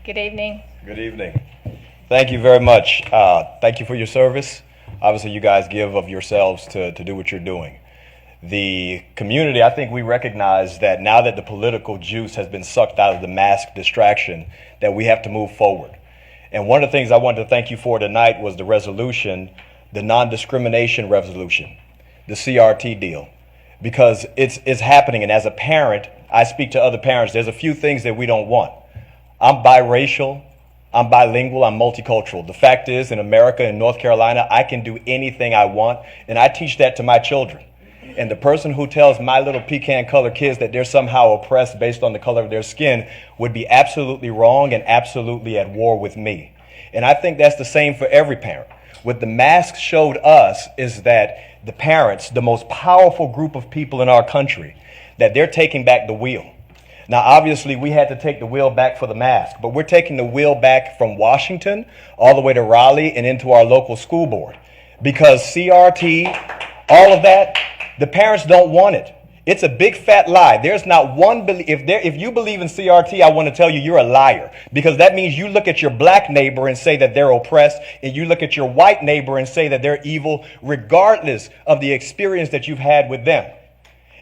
Good evening. Good evening. Thank you very much. Thank you for your service. Obviously, you guys give of yourselves to do what you're doing. The community, I think we recognize that now that the political juice has been sucked out of the mask distraction, that we have to move forward. And one of the things I wanted to thank you for tonight was the resolution, the non-discrimination resolution, the CRT deal, because it's happening. And as a parent, I speak to other parents. There's a few things that we don't want. I'm biracial, I'm bilingual, I'm multicultural. The fact is, in America, in North Carolina, I can do anything I want, and I teach that to my children. And the person who tells my little pecan-colored kids that they're somehow oppressed based on the color of their skin would be absolutely wrong and absolutely at war with me. And I think that's the same for every parent. What the mask showed us is that the parents, the most powerful group of people in our country, that they're taking back the wheel. Now, obviously, we had to take the wheel back for the mask, but we're taking the wheel back from Washington all the way to Raleigh and into our local school board. Because CRT, all of that, the parents don't want it. It's a big fat lie. There's not one, if you believe in CRT, I want to tell you you're a liar. Because that means you look at your black neighbor and say that they're oppressed, and you look at your white neighbor and say that they're evil, regardless of the experience that you've had with them.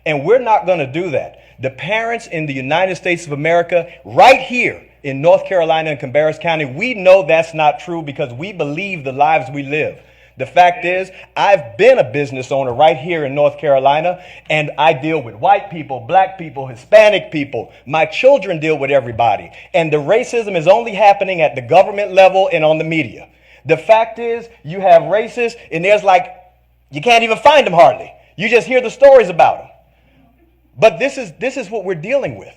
And we're not going to do that. The parents in the United States of America, right here in North Carolina and Cabarrus County, we know that's not true because we believe the lives we live. The fact is, I've been a business owner right here in North Carolina, and I deal with white people, black people, Hispanic people. My children deal with everybody. And the racism is only happening at the government level and on the media. The fact is, you have racists, and you can't even find them hardly. You just hear the stories about them. But this is what we're dealing with.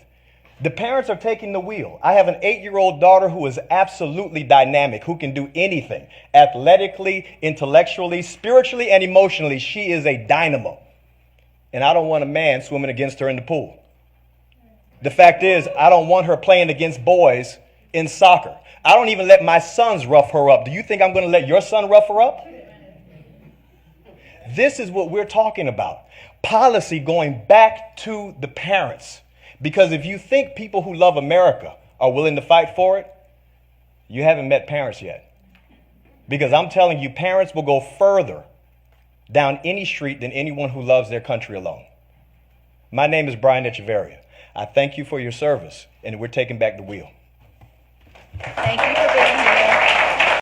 The parents are taking the wheel. I have an 8-year-old daughter who is absolutely dynamic, who can do anything. Athletically, intellectually, spiritually, and emotionally, she is a dynamo. And I don't want a man swimming against her in the pool. The fact is, I don't want her playing against boys in soccer. I don't even let my sons rough her up. Do you think I'm going to let your son rough her up? This is what we're talking about. Policy going back to the parents. Because if you think people who love America are willing to fight for it, you haven't met parents yet. Because I'm telling you, parents will go further down any street than anyone who loves their country alone. My name is Brian Echeverria. I thank you for your service, and we're taking back the wheel. Thank you for being here.